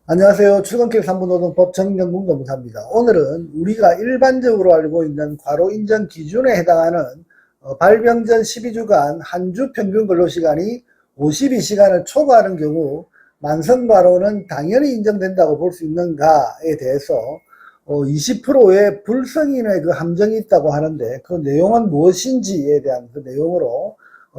안녕하세요. 출근길 3분 노동법 정경국 노무사입니다. 오늘은 우리가 일반적으로 알고 있는 과로 인정 기준에 해당하는 발병 전 12주간 한 주 평균 근로시간이 52시간을 초과하는 경우 만성과로는 당연히 인정된다고 볼 수 있는가에 대해서 20%의 불성인의 그 함정이 있다고 하는데 그 내용은 무엇인지에 대한 그 내용으로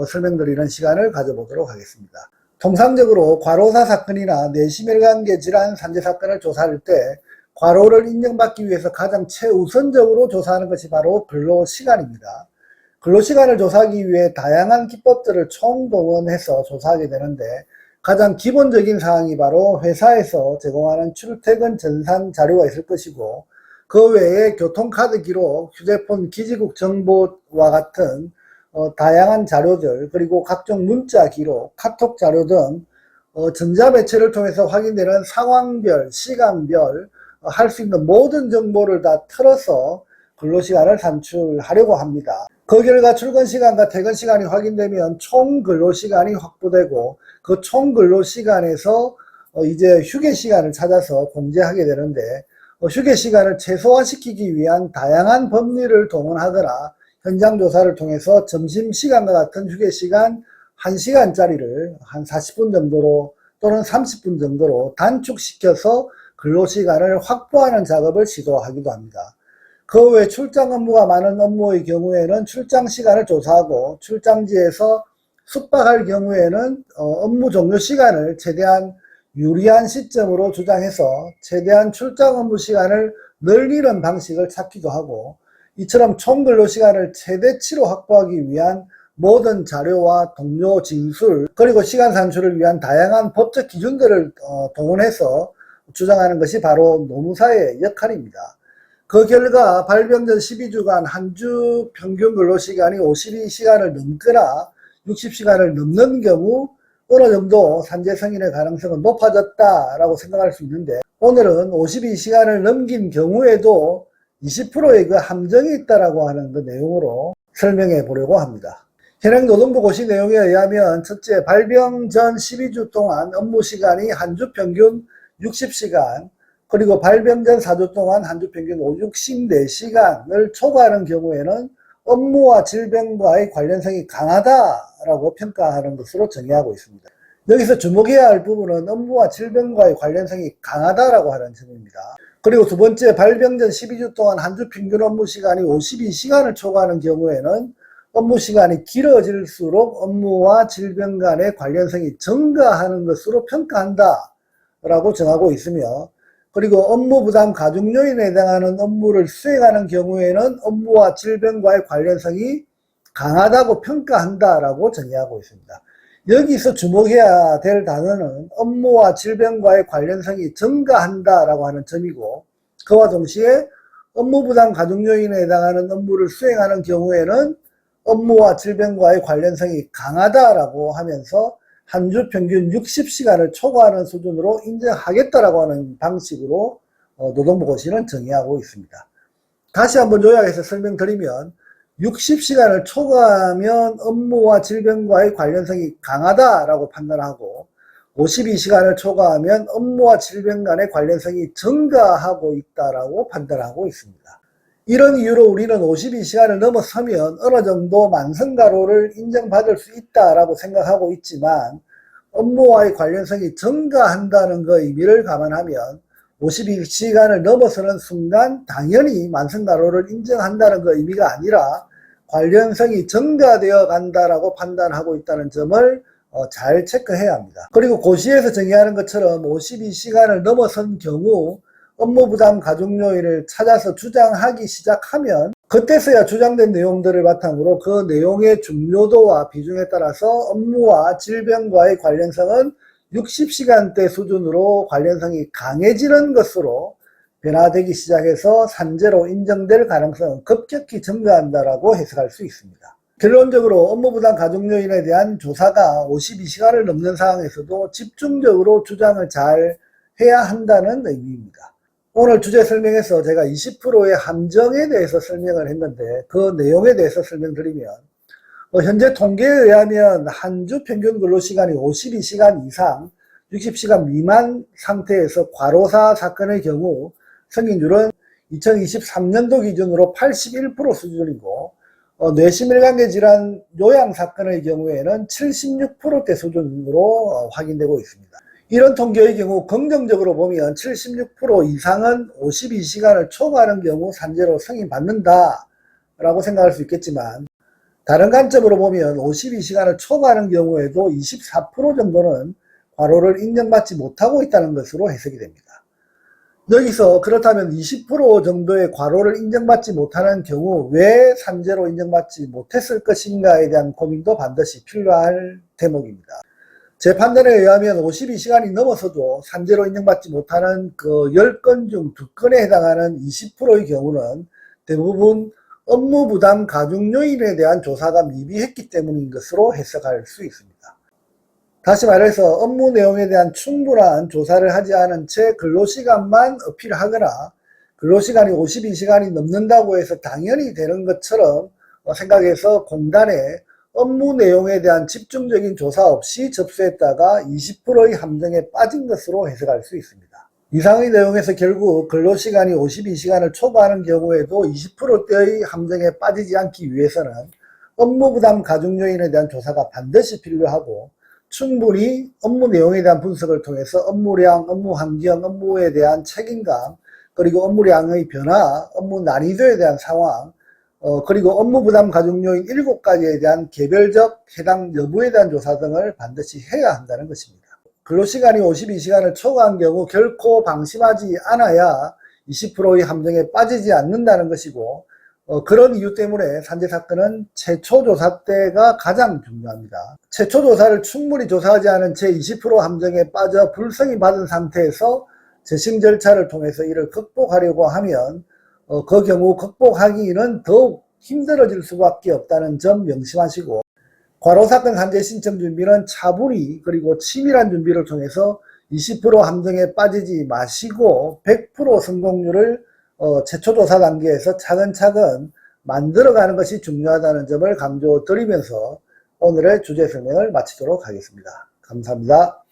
설명드리는 시간을 가져보도록 하겠습니다. 통상적으로 과로사 사건이나 뇌심혈관계 질환 산재 사건을 조사할 때 과로를 인정받기 위해서 가장 최우선적으로 조사하는 것이 바로 근로시간입니다. 근로시간을 조사하기 위해 다양한 기법들을 총동원해서 조사하게 되는데 가장 기본적인 사항이 바로 회사에서 제공하는 출퇴근 전산 자료가 있을 것이고 그 외에 교통카드 기록, 휴대폰 기지국 정보와 같은 다양한 자료들 그리고 각종 문자 기록, 카톡 자료 등 전자매체를 통해서 확인되는 상황별, 시간별 할 수 있는 모든 정보를 다 틀어서 근로시간을 산출하려고 합니다. 그 결과 출근시간과 퇴근시간이 확인되면 총 근로시간이 확보되고 그 총 근로시간에서 이제 휴게시간을 찾아서 공제하게 되는데 휴게시간을 최소화시키기 위한 다양한 법리를 동원하거나 현장 조사를 통해서 점심시간과 같은 휴게시간 1시간짜리를 한 40분 정도로 또는 30분 정도로 단축시켜서 근로시간을 확보하는 작업을 시도하기도 합니다. 그 외 출장 업무가 많은 업무의 경우에는 출장 시간을 조사하고 출장지에서 숙박할 경우에는 업무 종료 시간을 최대한 유리한 시점으로 주장해서 최대한 출장 업무 시간을 늘리는 방식을 찾기도 하고 이처럼 총 근로시간을 최대치로 확보하기 위한 모든 자료와 동료 진술 그리고 시간 산출을 위한 다양한 법적 기준들을 동원해서 주장하는 것이 바로 노무사의 역할입니다. 그 결과 발병 전 12주간 한 주 평균 근로시간이 52시간을 넘거나 60시간을 넘는 경우 어느 정도 산재 성인의 가능성은 높아졌다라고 생각할 수 있는데 오늘은 52시간을 넘긴 경우에도 20%의 그 함정이 있다라고 하는 그 내용으로 설명해 보려고 합니다. 현행 노동부 고시 내용에 의하면 첫째, 발병 전 12주 동안 업무 시간이 한 주 평균 60시간 그리고 발병 전 4주 동안 한 주 평균 64시간을 초과하는 경우에는 업무와 질병과의 관련성이 강하다라고 평가하는 것으로 정의하고 있습니다. 여기서 주목해야 할 부분은 업무와 질병과의 관련성이 강하다라고 하는 점입니다. 그리고 두 번째, 발병 전 12주 동안 한 주 평균 업무 시간이 52시간을 초과하는 경우에는 업무 시간이 길어질수록 업무와 질병 간의 관련성이 증가하는 것으로 평가한다라고 정하고 있으며 그리고 업무 부담 가중 요인에 해당하는 업무를 수행하는 경우에는 업무와 질병과의 관련성이 강하다고 평가한다라고 정의하고 있습니다. 여기서 주목해야 될 단어는 업무와 질병과의 관련성이 증가한다라고 하는 점이고 그와 동시에 업무 부담 가중 요인에 해당하는 업무를 수행하는 경우에는 업무와 질병과의 관련성이 강하다라고 하면서 한 주 평균 60시간을 초과하는 수준으로 인정하겠다라고 하는 방식으로 노동부 고시는 정의하고 있습니다. 다시 한번 요약해서 설명드리면 60시간을 초과하면 업무와 질병과의 관련성이 강하다라고 판단하고 52시간을 초과하면 업무와 질병 간의 관련성이 증가하고 있다라고 판단하고 있습니다. 이런 이유로 우리는 52시간을 넘어서면 어느 정도 만성과로를 인정받을 수 있다라고 생각하고 있지만 업무와의 관련성이 증가한다는 그 의미를 감안하면 52시간을 넘어서는 순간 당연히 만성과로를 인정한다는 그 의미가 아니라 관련성이 증가되어 간다라고 판단하고 있다는 점을 잘 체크해야 합니다. 그리고 고시에서 정의하는 것처럼 52시간을 넘어선 경우 업무 부담 가중 요인을 찾아서 주장하기 시작하면 그때서야 주장된 내용들을 바탕으로 그 내용의 중요도와 비중에 따라서 업무와 질병과의 관련성은 60시간대 수준으로 관련성이 강해지는 것으로 변화되기 시작해서 산재로 인정될 가능성은 급격히 증가한다라고 해석할 수 있습니다. 결론적으로 업무 부담 가중 요인에 대한 조사가 52시간을 넘는 상황에서도 집중적으로 주장을 잘 해야 한다는 의미입니다. 오늘 주제 설명에서 제가 20%의 함정에 대해서 설명을 했는데 그 내용에 대해서 설명드리면 현재 통계에 의하면 한 주 평균 근로시간이 52시간 이상 60시간 미만 상태에서 과로사 사건의 경우 승인율은 2023년도 기준으로 81% 수준이고 뇌심혈관계 질환 요양 사건의 경우에는 76%대 수준으로 확인되고 있습니다. 이런 통계의 경우 긍정적으로 보면 76% 이상은 52시간을 초과하는 경우 산재로 승인받는다 라고 생각할 수 있겠지만, 다른 관점으로 보면 52시간을 초과하는 경우에도 24% 정도는 과로를 인정받지 못하고 있다는 것으로 해석이 됩니다. 여기서 그렇다면 20% 정도의 과로를 인정받지 못하는 경우 왜 산재로 인정받지 못했을 것인가에 대한 고민도 반드시 필요할 대목입니다. 제 판단에 의하면 52시간이 넘어서도 산재로 인정받지 못하는 그 10건 중 2건에 해당하는 20%의 경우는 대부분 업무 부담 가중 요인에 대한 조사가 미비했기 때문인 것으로 해석할 수 있습니다. 다시 말해서 업무 내용에 대한 충분한 조사를 하지 않은 채 근로시간만 어필하거나 근로시간이 52시간이 넘는다고 해서 당연히 되는 것처럼 생각해서 공단에 업무 내용에 대한 집중적인 조사 없이 접수했다가 20%의 함정에 빠진 것으로 해석할 수 있습니다. 이상의 내용에서 결국 근로시간이 52시간을 초과하는 경우에도 20%대의 함정에 빠지지 않기 위해서는 업무 부담 가중 요인에 대한 조사가 반드시 필요하고, 충분히 업무 내용에 대한 분석을 통해서 업무량, 업무 환경, 업무에 대한 책임감, 그리고 업무량의 변화, 업무 난이도에 대한 상황, 그리고 업무 부담 가중 요인 7가지에 대한 개별적 해당 여부에 대한 조사 등을 반드시 해야 한다는 것입니다. 근로시간이 52시간을 초과한 경우 결코 방심하지 않아야 20%의 함정에 빠지지 않는다는 것이고, 그런 이유 때문에 산재 사건은 최초 조사 때가 가장 중요합니다. 최초 조사를 충분히 조사하지 않은 채 20% 함정에 빠져 불승인 받은 상태에서 재심 절차를 통해서 이를 극복하려고 하면 그 경우 극복하기는 더욱 힘들어질 수밖에 없다는 점 명심하시고, 과로사건 산재 신청 준비는 차분히 그리고 치밀한 준비를 통해서 20% 함정에 빠지지 마시고 100% 성공률을 최초조사 단계에서 차근차근 만들어가는 것이 중요하다는 점을 강조드리면서 오늘의 주제 설명을 마치도록 하겠습니다. 감사합니다.